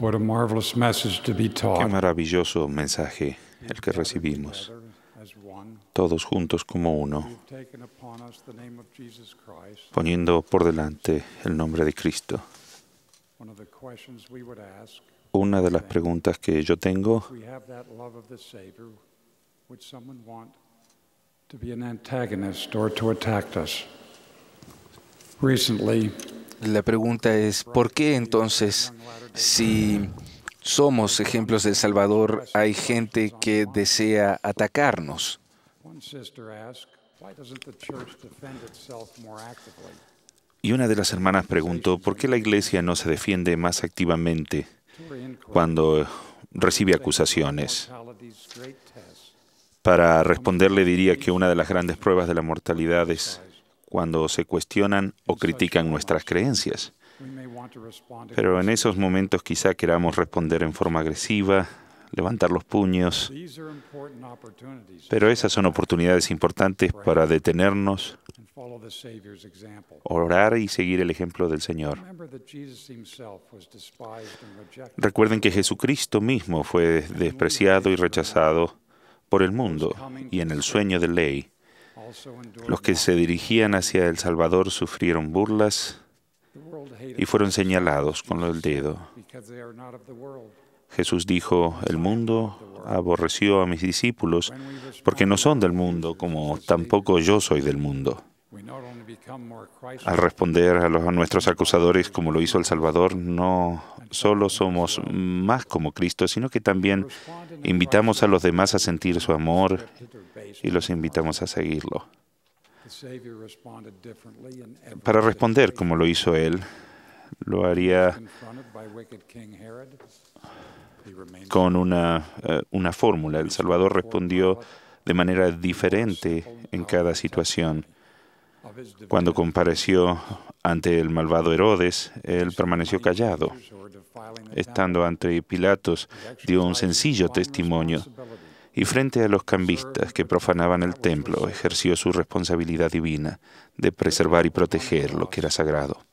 What a marvelous message to be Qué taught maravilloso mensaje el que recibimos, together as one. todos juntos como uno, We've taken upon us the name of Jesus Christ. poniendo por delante el nombre de Cristo. One of the questions we would ask, Una de las preguntas que yo tengo, if we have that love of the Savior, would someone want to be an antagonist or to attack us? Recently, La pregunta es, ¿por qué entonces, si somos ejemplos del Salvador, hay gente que desea atacarnos? one sister asked, why doesn't the church defend itself more actively? y una de las hermanas preguntó, ¿por qué la Iglesia no se defiende más activamente cuando recibe acusaciones? Para responderle diría que una de las grandes pruebas de la mortalidad es cuando se cuestionan o critican nuestras creencias. Pero en esos momentos quizá queramos responder en forma agresiva, levantar los puños. Pero esas son oportunidades importantes para detenernos, orar y seguir el ejemplo del Señor. Recuerden que Jesucristo mismo fue despreciado y rechazado por el mundo, y en el sueño de ley, los que se dirigían hacia el Salvador sufrieron burlas y fueron señalados con el dedo. Jesús dijo, el mundo aborreció a mis discípulos porque no son del mundo, como tampoco yo soy del mundo. Al responder a nuestros acusadores como lo hizo el Salvador, no solo somos más como Cristo, sino que también invitamos a los demás a sentir su amor y los invitamos a seguirlo. Para responder como lo hizo Él, lo haría con una fórmula. El Salvador respondió de manera diferente en cada situación. Cuando compareció ante el malvado Herodes, él permaneció callado. Estando ante Pilatos, dio un sencillo testimonio. Y frente a los cambistas que profanaban el templo, ejerció su responsabilidad divina de preservar y proteger lo que era sagrado.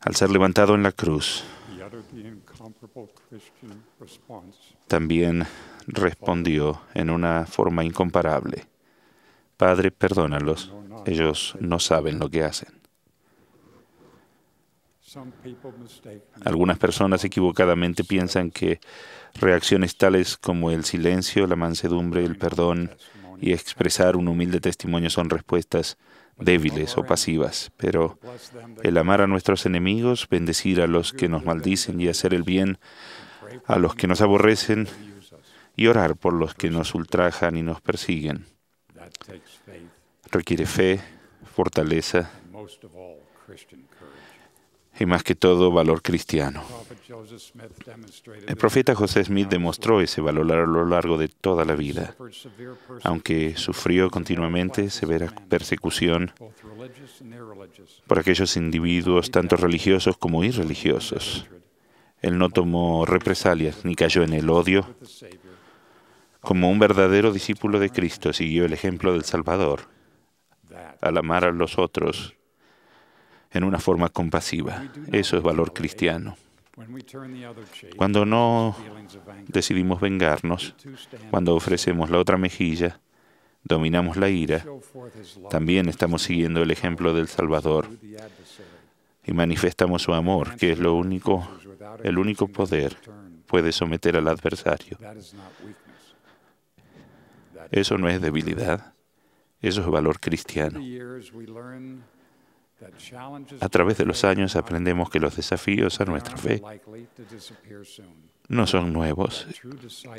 Al ser levantado en la cruz, también respondió en una forma incomparable. Padre, perdónalos, ellos no saben lo que hacen. Algunas personas equivocadamente piensan que reacciones tales como el silencio, la mansedumbre, el perdón y expresar un humilde testimonio son respuestas débiles o pasivas, pero el amar a nuestros enemigos, bendecir a los que nos maldicen y hacer el bien a los que nos aborrecen y orar por los que nos ultrajan y nos persiguen, requiere fe, fortaleza y más que todo valor cristiano. El profeta José Smith demostró ese valor a lo largo de toda la vida. Aunque sufrió continuamente severa persecución por aquellos individuos, tanto religiosos como irreligiosos, él no tomó represalias ni cayó en el odio. Como un verdadero discípulo de Cristo, siguió el ejemplo del Salvador al amar a los otros en una forma compasiva. Eso es valor cristiano. Cuando no decidimos vengarnos, cuando ofrecemos la otra mejilla, dominamos la ira, también estamos siguiendo el ejemplo del Salvador y manifestamos su amor, que es el único poder puede someter al adversario. Eso no es debilidad, eso es valor cristiano. A través de los años aprendemos que los desafíos a nuestra fe no son nuevos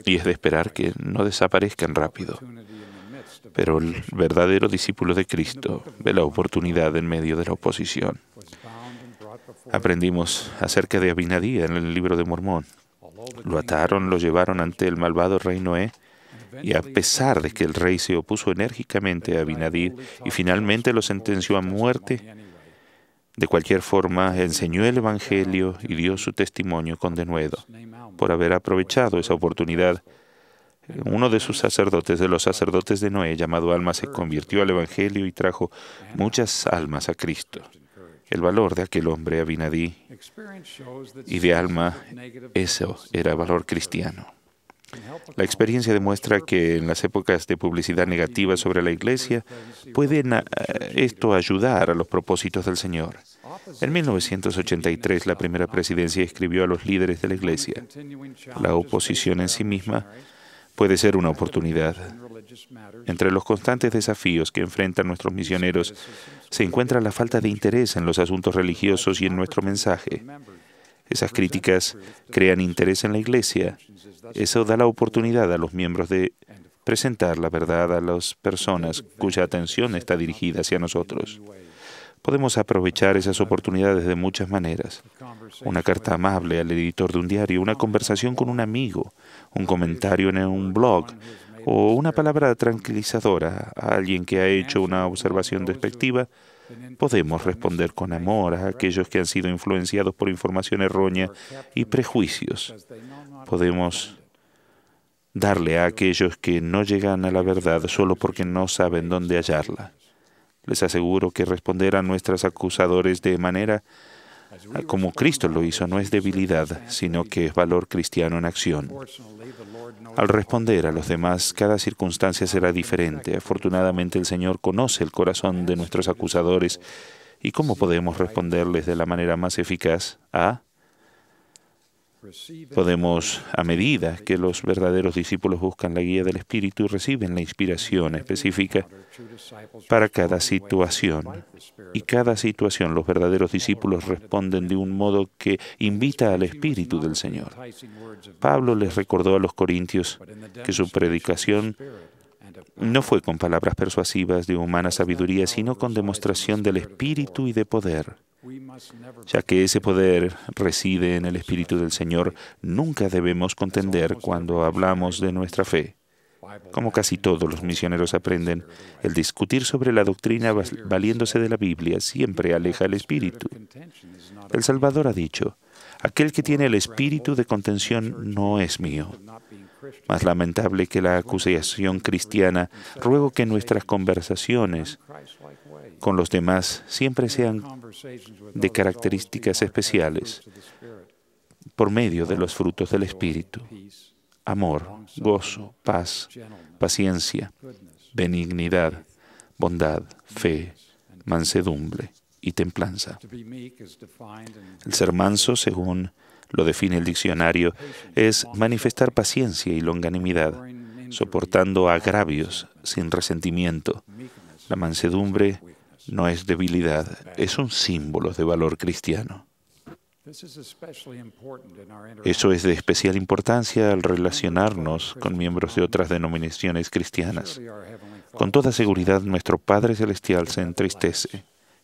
y es de esperar que no desaparezcan rápido. Pero el verdadero discípulo de Cristo ve la oportunidad en medio de la oposición. Aprendimos acerca de Abinadí en el libro de Mormón. Lo ataron, lo llevaron ante el malvado rey Noé, y a pesar de que el rey se opuso enérgicamente a Abinadí y finalmente lo sentenció a muerte, de cualquier forma enseñó el Evangelio y dio su testimonio con denuedo. Por haber aprovechado esa oportunidad, uno de sus sacerdotes, de los sacerdotes de Noé, llamado Alma, se convirtió al Evangelio y trajo muchas almas a Cristo. el valor de aquel hombre Abinadí y de alma, eso era valor cristiano. La experiencia demuestra que en las épocas de publicidad negativa sobre la Iglesia puede esto ayudar a los propósitos del Señor. En 1983, la primera presidencia escribió a los líderes de la Iglesia: la oposición en sí misma puede ser una oportunidad. Entre los constantes desafíos que enfrentan nuestros misioneros se encuentra la falta de interés en los asuntos religiosos y en nuestro mensaje. Esas críticas crean interés en la Iglesia. Eso da la oportunidad a los miembros de presentar la verdad a las personas cuya atención está dirigida hacia nosotros. Podemos aprovechar esas oportunidades de muchas maneras. Una carta amable al editor de un diario, una conversación con un amigo, un comentario en un blog o una palabra tranquilizadora a alguien que ha hecho una observación despectiva. Podemos responder con amor a aquellos que han sido influenciados por información errónea y prejuicios. Podemos darle a aquellos que no llegan a la verdad solo porque no saben dónde hallarla. Les aseguro que responder a nuestros acusadores de manera como Cristo lo hizo no es debilidad, sino que es valor cristiano en acción. Al responder a los demás, cada circunstancia será diferente. Afortunadamente, el Señor conoce el corazón de nuestros acusadores y cómo podemos responderles de la manera más eficaz. Podemos, a medida que los verdaderos discípulos buscan la guía del Espíritu y reciben la inspiración específica para cada situación. Y cada situación los verdaderos discípulos responden de un modo que invita al Espíritu del Señor. Pablo les recordó a los corintios que su predicación no fue con palabras persuasivas de humana sabiduría, sino con demostración del Espíritu y de poder. Ya que ese poder reside en el Espíritu del Señor, nunca debemos contender cuando hablamos de nuestra fe. Como casi todos los misioneros aprenden, el discutir sobre la doctrina valiéndose de la Biblia siempre aleja el Espíritu. El Salvador ha dicho: aquel que tiene el espíritu de contención no es mío. Más lamentable que la acusación cristiana, ruego que nuestras conversaciones con los demás siempre sean de características especiales por medio de los frutos del Espíritu: amor, gozo, paz, paciencia, benignidad, bondad, fe, mansedumbre y templanza. El ser manso, según lo define el diccionario, es manifestar paciencia y longanimidad, soportando agravios sin resentimiento. La mansedumbre no es debilidad, es un símbolo de valor cristiano. Eso es de especial importancia al relacionarnos con miembros de otras denominaciones cristianas. Con toda seguridad, nuestro Padre Celestial se entristece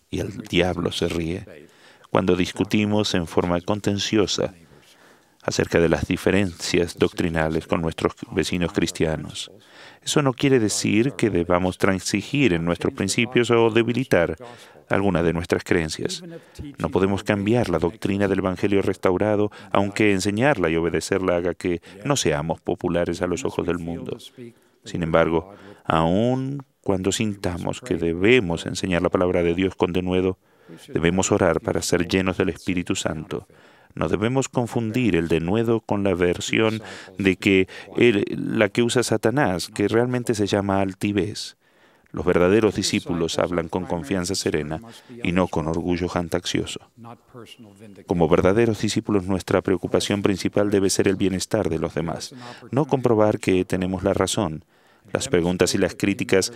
y el diablo se ríe cuando discutimos en forma contenciosa acerca de las diferencias doctrinales con nuestros vecinos cristianos. Eso no quiere decir que debamos transigir en nuestros principios o debilitar alguna de nuestras creencias. No podemos cambiar la doctrina del Evangelio restaurado, aunque enseñarla y obedecerla haga que no seamos populares a los ojos del mundo. Sin embargo, aun cuando sintamos que debemos enseñar la palabra de Dios con denuedo, debemos orar para ser llenos del Espíritu Santo. No debemos confundir el denuedo con la versión de la que usa Satanás, que realmente se llama altivez. Los verdaderos discípulos hablan con confianza serena y no con orgullo jactancioso. Como verdaderos discípulos, nuestra preocupación principal debe ser el bienestar de los demás, no comprobar que tenemos la razón. Las preguntas y las críticas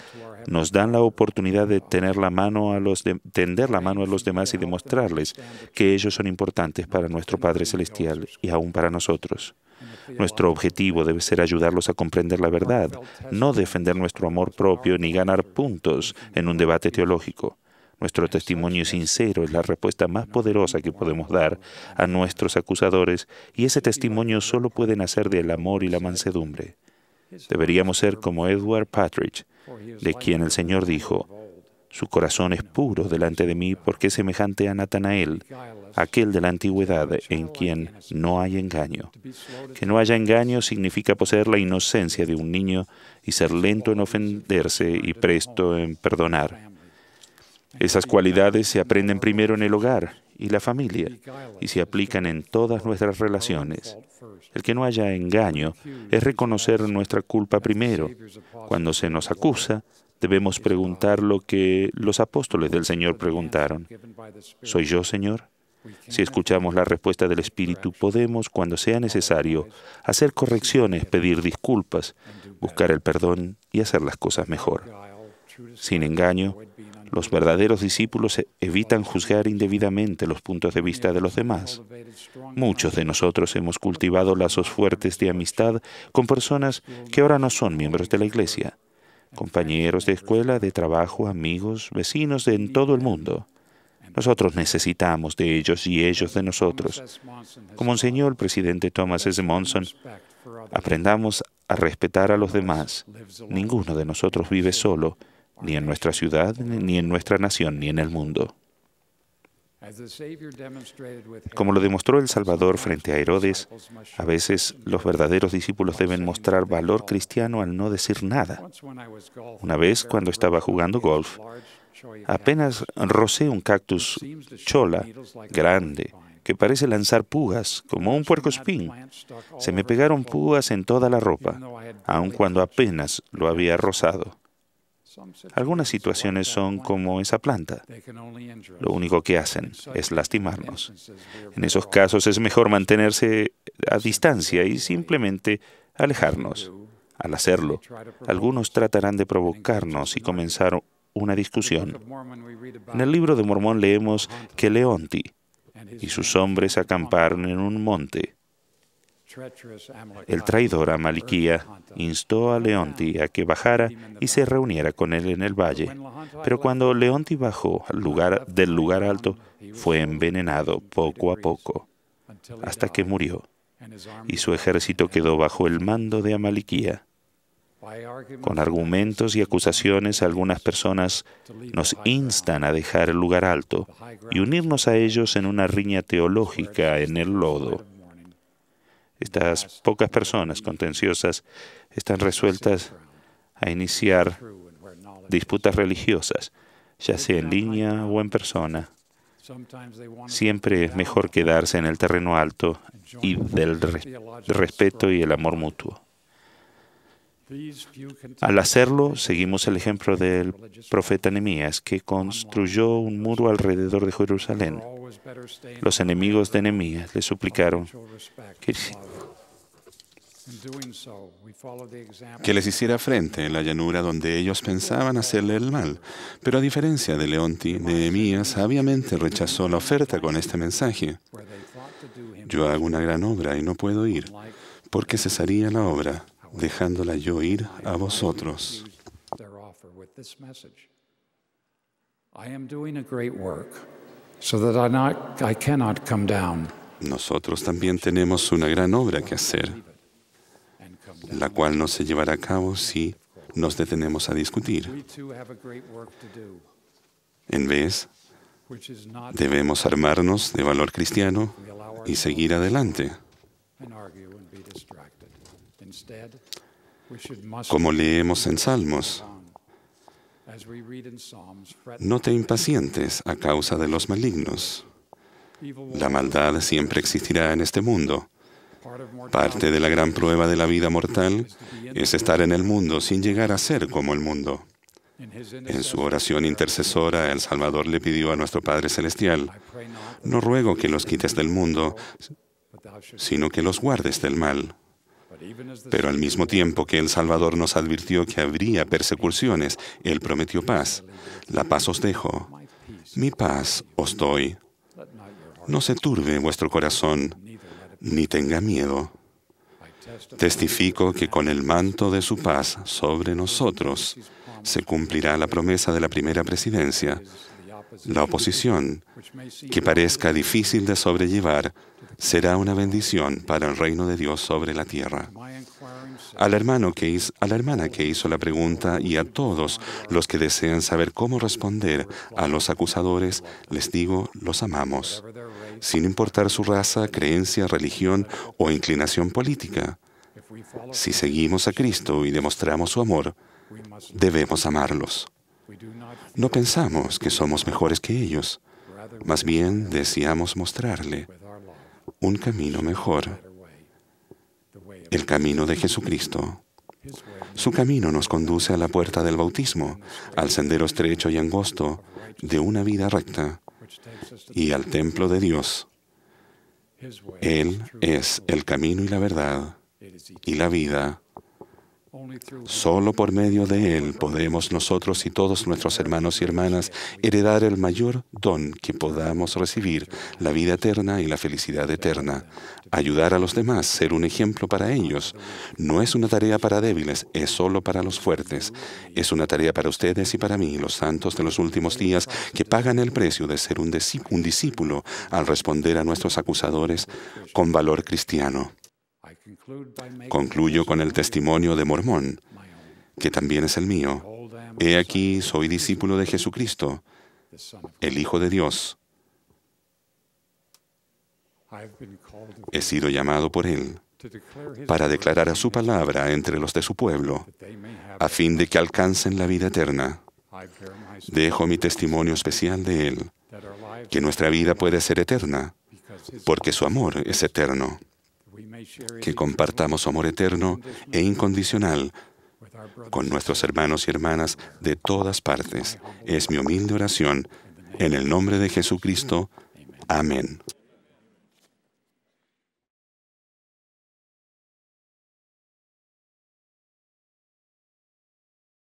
nos dan la oportunidad de tender la mano a los demás y demostrarles que ellos son importantes para nuestro Padre Celestial y aún para nosotros. Nuestro objetivo debe ser ayudarlos a comprender la verdad, no defender nuestro amor propio ni ganar puntos en un debate teológico. Nuestro testimonio sincero es la respuesta más poderosa que podemos dar a nuestros acusadores, y ese testimonio solo puede nacer del amor y la mansedumbre. Deberíamos ser como Edward Partridge, de quien el Señor dijo: su corazón es puro delante de mí porque es semejante a Natanael, aquel de la antigüedad en quien no hay engaño. Que no haya engaño significa poseer la inocencia de un niño y ser lento en ofenderse y presto en perdonar. Esas cualidades se aprenden primero en el hogar y la familia y se aplican en todas nuestras relaciones. El que no haya engaño es reconocer nuestra culpa primero. Cuando se nos acusa, debemos preguntar lo que los apóstoles del Señor preguntaron. ¿Soy yo, Señor? Si escuchamos la respuesta del Espíritu, podemos, cuando sea necesario, hacer correcciones, pedir disculpas, buscar el perdón y hacer las cosas mejor. Sin engaño, los verdaderos discípulos evitan juzgar indebidamente los puntos de vista de los demás. Muchos de nosotros hemos cultivado lazos fuertes de amistad con personas que ahora no son miembros de la Iglesia, compañeros de escuela, de trabajo, amigos, vecinos en todo el mundo. Nosotros necesitamos de ellos y ellos de nosotros. Como enseñó el presidente Thomas S. Monson, aprendamos a respetar a los demás. Ninguno de nosotros vive solo, ni en nuestra ciudad, ni en nuestra nación, ni en el mundo. Como lo demostró el Salvador frente a Herodes, a veces los verdaderos discípulos deben mostrar valor cristiano al no decir nada. Una vez, cuando estaba jugando golf, apenas rocé un cactus cholla grande que parece lanzar púas, como un puercoespín. Se me pegaron púas en toda la ropa, aun cuando apenas lo había rozado. Algunas situaciones son como esa planta. Lo único que hacen es lastimarnos. En esos casos es mejor mantenerse a distancia y simplemente alejarnos. Al hacerlo, algunos tratarán de provocarnos y comenzar una discusión. En el libro de Mormón leemos que Leonti y sus hombres acamparon en un monte. El traidor Amaliquía instó a Leonti a que bajara y se reuniera con él en el valle. Pero cuando Leonti bajó del lugar alto, fue envenenado poco a poco, hasta que murió, y su ejército quedó bajo el mando de Amaliquía. Con argumentos y acusaciones, algunas personas nos instan a dejar el lugar alto y unirnos a ellos en una riña teológica en el lodo. Estas pocas personas contenciosas están resueltas a iniciar disputas religiosas, ya sea en línea o en persona. Siempre es mejor quedarse en el terreno alto y del respeto y el amor mutuo. Al hacerlo, seguimos el ejemplo del profeta Nehemías, que construyó un muro alrededor de Jerusalén. Los enemigos de Nehemías le suplicaron que les hiciera frente en la llanura donde ellos pensaban hacerle el mal. Pero a diferencia de Leonti, Nehemías sabiamente rechazó la oferta con este mensaje. Yo hago una gran obra y no puedo ir, porque cesaría la obra, dejándola yo ir a vosotros. Nosotros también tenemos una gran obra que hacer, la cual no se llevará a cabo si nos detenemos a discutir. En vez, debemos armarnos de valor cristiano y seguir adelante. Como leemos en Salmos, no te impacientes a causa de los malignos. La maldad siempre existirá en este mundo. Parte de la gran prueba de la vida mortal es estar en el mundo sin llegar a ser como el mundo. En su oración intercesora, el Salvador le pidió a nuestro Padre Celestial: no ruego que los quites del mundo, sino que los guardes del mal. Pero al mismo tiempo que el Salvador nos advirtió que habría persecuciones, Él prometió paz. La paz os dejo, mi paz os doy. No se turbe vuestro corazón, ni tenga miedo. Testifico que con el manto de su paz sobre nosotros se cumplirá la promesa de la primera presidencia. La oposición, que parezca difícil de sobrellevar, será una bendición para el reino de Dios sobre la tierra. A la hermana que hizo la pregunta y a todos los que desean saber cómo responder a los acusadores, les digo, los amamos, sin importar su raza, creencia, religión o inclinación política. Si seguimos a Cristo y demostramos su amor, debemos amarlos. No pensamos que somos mejores que ellos. Más bien deseamos mostrarle un camino mejor, el camino de Jesucristo. Su camino nos conduce a la puerta del bautismo, al sendero estrecho y angosto de una vida recta y al templo de Dios. Él es el camino y la verdad y la vida. Solo por medio de Él podemos nosotros y todos nuestros hermanos y hermanas heredar el mayor don que podamos recibir, la vida eterna y la felicidad eterna. Ayudar a los demás, ser un ejemplo para ellos, no es una tarea para débiles, es solo para los fuertes. Es una tarea para ustedes y para mí, los santos de los últimos días, que pagan el precio de ser un discípulo al responder a nuestros acusadores con valor cristiano. Concluyo con el testimonio de Mormón, que también es el mío. He aquí, soy discípulo de Jesucristo, el Hijo de Dios. He sido llamado por Él para declarar a su palabra entre los de su pueblo, a fin de que alcancen la vida eterna. Dejo mi testimonio especial de Él, que nuestra vida puede ser eterna, porque su amor es eterno. Que compartamos su amor eterno e incondicional con nuestros hermanos y hermanas de todas partes. Es mi humilde oración, en el nombre de Jesucristo. Amén.